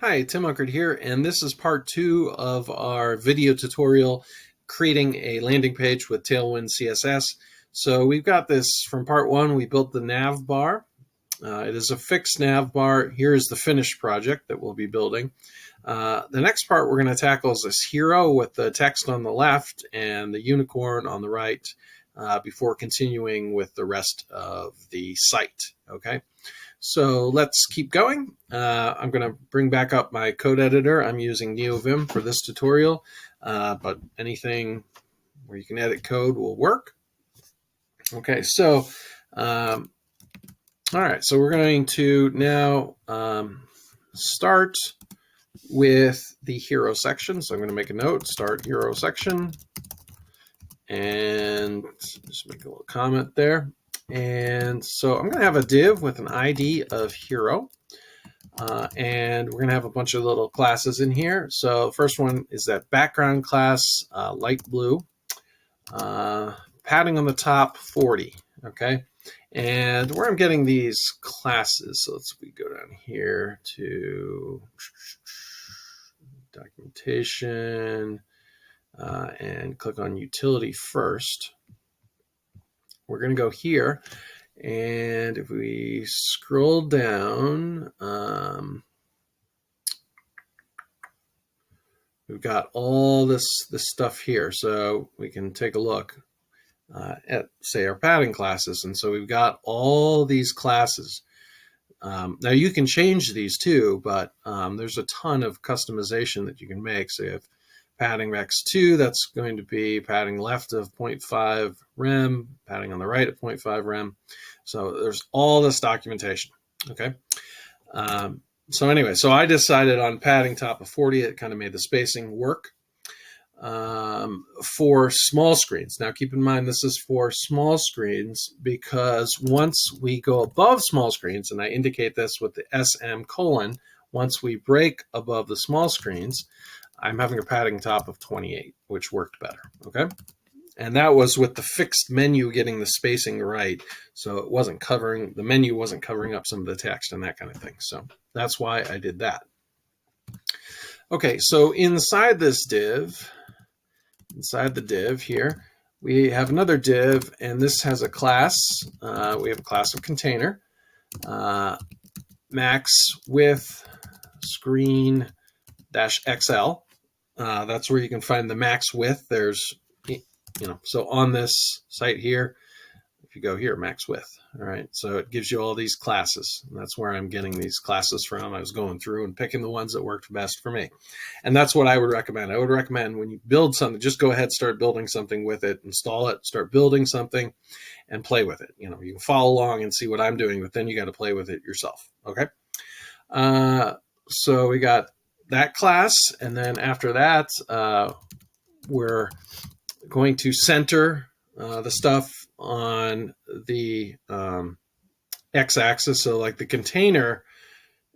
Hi, Tim Unkert here, and this is part 2 of our video tutorial creating a landing page with Tailwind CSS. So we've got this from part 1. We built the nav bar. It is a fixed nav bar. Here is the finished project that we'll be building. The next part we're going to tackle is this hero with the text on the left and the unicorn on the right before continuing with the rest of the site. Okay. So let's keep going. I'm going to bring back up my code editor. I'm using NeoVim for this tutorial, but anything where you can edit code will work. Okay, so all right, so we're going to now start with the hero section. So I'm going to make a note, start hero section, and just make a little comment there. And so I'm going to have a div with an ID of hero. And we're going to have a bunch of little classes in here. So the first one is that background class, light blue, padding on the top 40. Okay. And where I'm getting these classes, so we go down here to documentation and click on utility first. We're going to go here, and if we scroll down, we've got all this stuff here. So we can take a look at, say, our padding classes. And so we've got all these classes. Now you can change these too, but there's a ton of customization that you can make. So you have padding x2, that's going to be padding left of 0.5 rem, padding on the right at 0.5 rem. So there's all this documentation, okay? So anyway, so I decided on padding top of 40. It kind of made the spacing work for small screens. Now keep in mind, this is for small screens because once we go above small screens, and I indicate this with the SM colon, once we break above the small screens, I'm having a padding top of 28, which worked better, okay? And that was with the fixed menu getting the spacing right, so it wasn't covering, the menu wasn't covering up some of the text and that kind of thing. So that's why I did that. Okay, so inside this div, inside the div here, we have another div, and this has a class. We have a class of container, max width screen -XL. That's where you can find the max width. There's, so on this site here, if you go here, max width, all right? So it gives you all these classes, and that's where I'm getting these classes from. I was going through and picking the ones that worked best for me. And that's what I would recommend. I would recommend when you build something, just go ahead, start building something with it, install it, start building something, and play with it. You can follow along and see what I'm doing, but then you got to play with it yourself, okay? So we got that class, and then after that, we're going to center the stuff on the x-axis. So like the container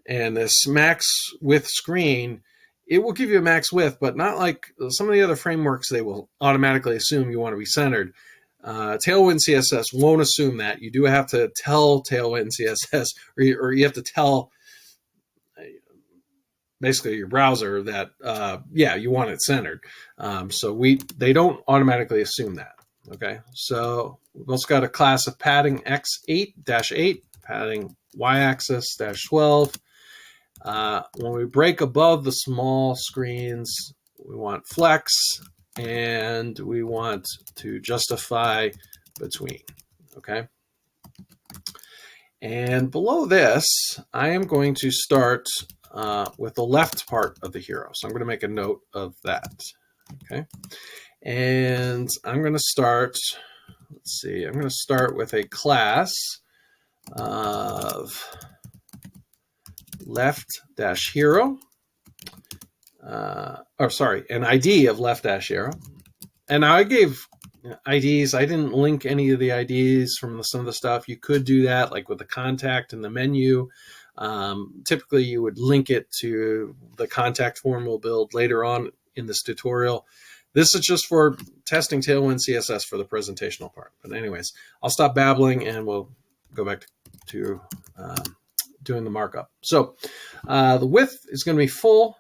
and this max width screen, it will give you a max width, but not like some of the other frameworks. They will automatically assume you want to be centered. Tailwind CSS won't assume that. You do have to tell Tailwind CSS, or you have to tell basically your browser that, yeah, you want it centered. So they don't automatically assume that, okay? So we've also got a class of padding x8-8, padding y-axis -12. When we break above the small screens, we want flex, and we want to justify between, okay? And below this, I am going to start with the left part of the hero. So I'm going to make a note of that, okay? And I'm going to start, let's see, I'm going to start with a class of left-hero, an ID of left-hero. And I gave IDs. I didn't link any of the IDs from some of the stuff. You could do that, like with the contact and the menu. Typically, you would link it to the contact form we'll build later on in this tutorial. This is just for testing Tailwind CSS for the presentational part. But anyways, I'll stop babbling and we'll go back to doing the markup. So the width is going to be full.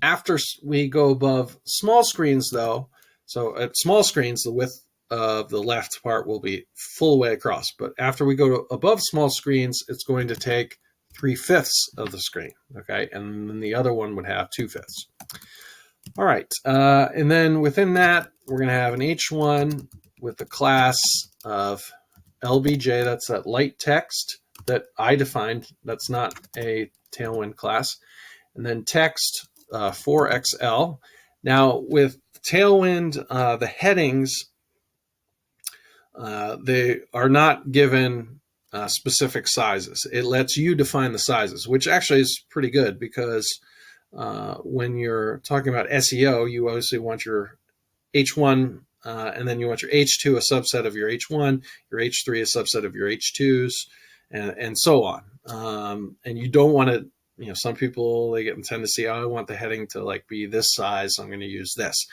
After we go above small screens, though, so at small screens, the width of the left part will be full way across. But after we go to above small screens, it's going to take 3/5 of the screen, okay? And then the other one would have 2/5. All right, and then within that, we're going to have an H1 with the class of LBJ. That's that light text that I defined. That's not a Tailwind class. And then text 4XL. Now with Tailwind, the headings, they are not given specific sizes. It lets you define the sizes, which actually is pretty good because when you're talking about SEO, you obviously want your H1 and then you want your H2 a subset of your H1, your H3 a subset of your H2s, and so on. And you don't want to, you know, some people, they get a tendency, oh, I want the heading to like be this size, so I'm going to use this.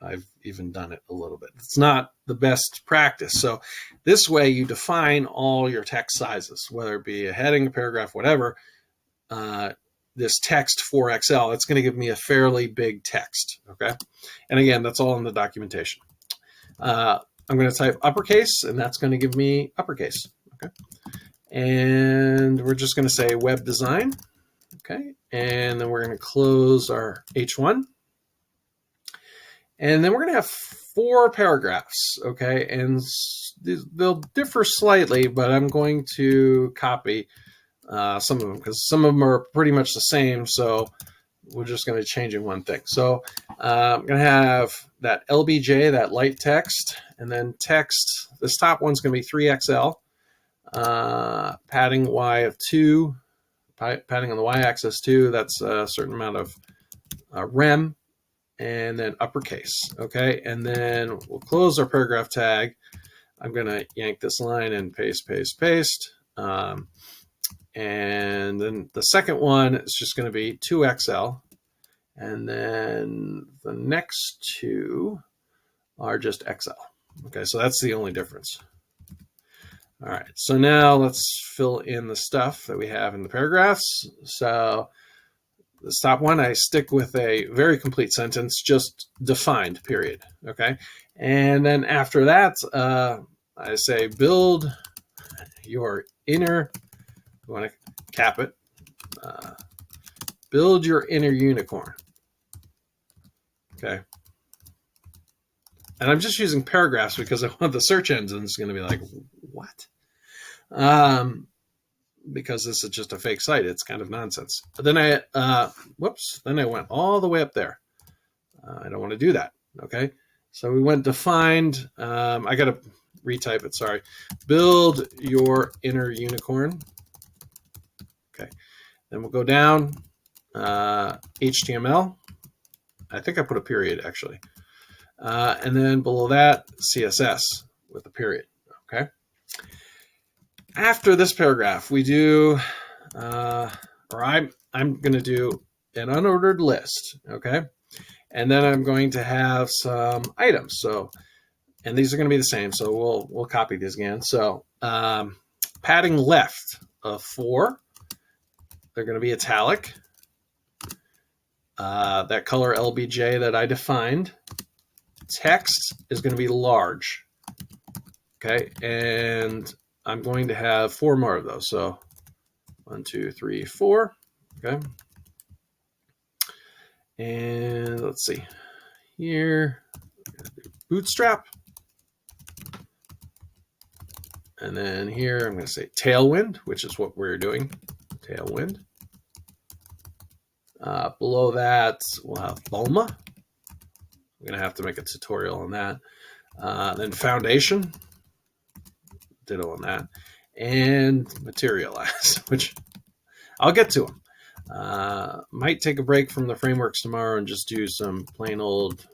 I've even done it a little bit. It's not the best practice. So this way you define all your text sizes, whether it be a heading, a paragraph, whatever. This text 4XL, it's going to give me a fairly big text, okay? And again, that's all in the documentation. I'm going to type uppercase, and that's going to give me uppercase, okay? And we're just going to say web design, okay? And then we're going to close our H1. And then we're going to have 4 paragraphs, okay? And they'll differ slightly, but I'm going to copy some of them because some of them are pretty much the same. So we're just going to change in one thing. So I'm going to have that LBJ, that light text, and then text. This top one's going to be 3XL, padding Y of 2, padding on the Y-axis 2. That's a certain amount of rem. And then uppercase, okay? And then we'll close our paragraph tag. I'm going to yank this line and paste, paste, paste. And then the second one is just going to be 2XL. And then the next 2 are just XL. Okay, so that's the only difference. All right, so now let's fill in the stuff that we have in the paragraphs. So the top one, I stick with a very complete sentence, just defined, period, okay? And then after that, I say build your inner, you want to cap it, build your inner unicorn, okay? And I'm just using paragraphs because I want the search engine's going to be like, what? Because this is just a fake site. It's kind of nonsense. But then then I went all the way up there. I don't want to do that, okay? So we went defined. I got to retype it, sorry. Build your inner unicorn. Okay, then we'll go down, HTML. I think I put a period, actually. And then below that, CSS with a period, okay? After this paragraph, we do, or I'm going to do an unordered list, okay? And then I'm going to have some items. So, and these are going to be the same. So we'll copy these again. So padding left of 4, they're going to be italic. That color LBJ that I defined. Text is going to be large, okay? And I'm going to have 4 more of those. So 1, 2, 3, 4. Okay. And let's see here. Bootstrap. And then here I'm going to say Tailwind, which is what we're doing. Tailwind. Below that, we'll have Bulma. I'm going to have to make a tutorial on that. Then Foundation. Ditto on that, and Materialize, which I'll get to them. Might take a break from the frameworks tomorrow and just do some plain old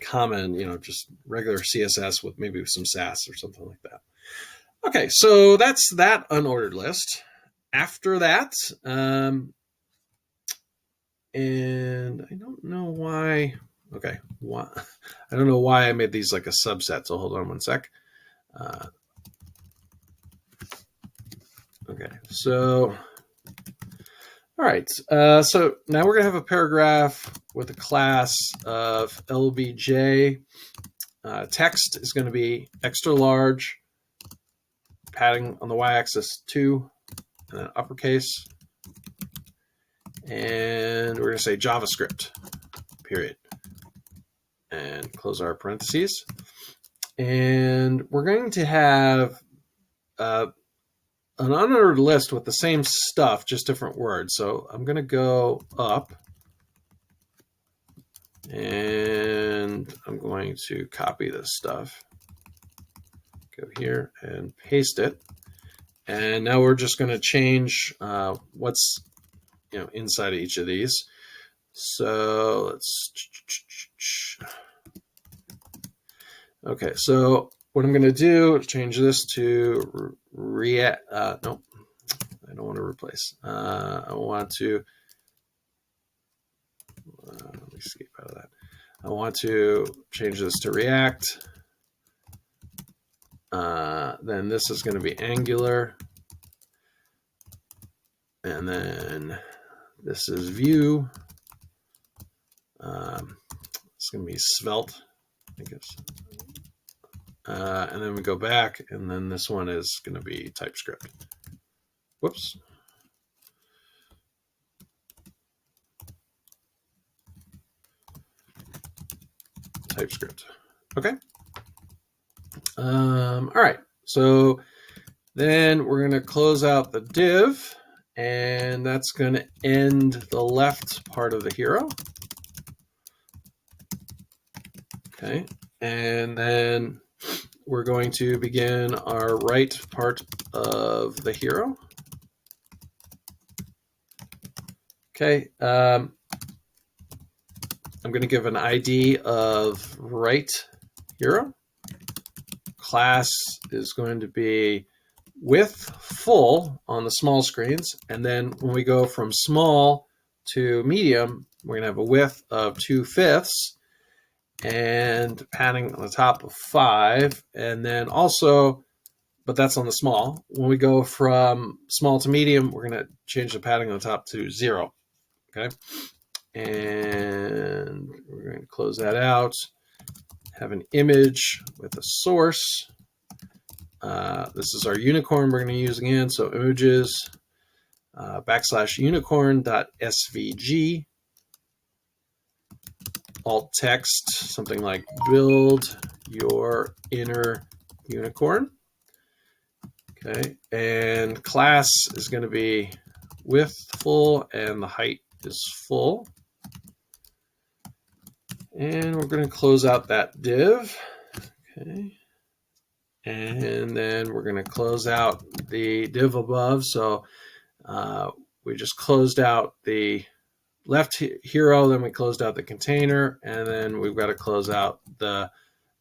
common, just regular CSS with maybe some Sass or something like that. Okay, so that's that unordered list. After that, and I don't know why. Okay, I don't know why I made these like a subset. So hold on one sec. Okay, so, all right. So now we're going to have a paragraph with a class of LBJ. Text is going to be extra large, padding on the y-axis 2, and then uppercase. And we're going to say JavaScript, period. And close our parentheses. And we're going to have an unordered list with the same stuff, just different words. So I'm going to go up, and I'm going to copy this stuff. Go here and paste it. And now we're just going to change what's inside of each of these. So let's. Okay, so what I'm going to do is change this to React. No, I don't want to replace. I want to. Let me escape out of that. I want to change this to React. Then this is going to be Angular. And then this is Vue. It's going to be Svelte, I guess. And then we go back, and then this one is going to be TypeScript. Whoops. TypeScript. Okay. All right. So then we're going to close out the div, and that's going to end the left part of the hero. Okay. And then we're going to begin our right part of the hero. Okay. I'm going to give an ID of right hero. Class is going to be width full on the small screens. And then when we go from small to medium, we're going to have a width of 2/5 and padding on the top of 5. And then also, but that's on the small. When we go from small to medium, we're going to change the padding on the top to 0. Okay. And we're going to close that out. Have an image with a source. This is our unicorn we're going to use again. So images /unicorn.svg. Alt text, something like build your inner unicorn. Okay, and class is going to be width full and the height is full. And we're going to close out that div. Okay. And then we're going to close out the div above. So we just closed out the left hero, then we closed out the container, and then we've got to close out the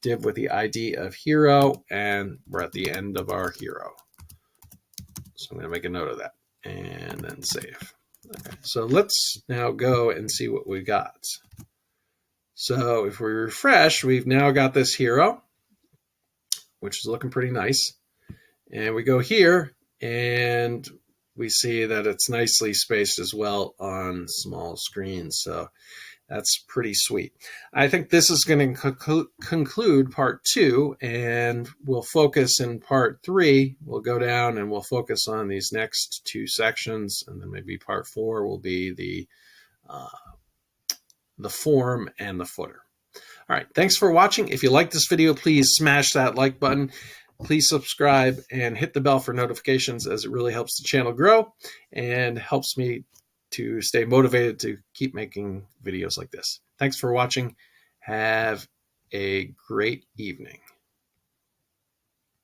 div with the ID of hero, and we're at the end of our hero. So I'm going to make a note of that and then save. Okay, so let's now go and see what we got. So if we refresh, we've now got this hero, which is looking pretty nice. And we go here, and we see that it's nicely spaced as well on small screens. So that's pretty sweet. I think this is going to conclude part 2, and we'll focus in part 3. We'll go down and we'll focus on these next 2 sections, and then maybe part 4 will be the form and the footer. All right, thanks for watching. If you like this video, please smash that like button. Please subscribe and hit the bell for notifications, as it really helps the channel grow and helps me to stay motivated to keep making videos like this. Thanks for watching. Have a great evening.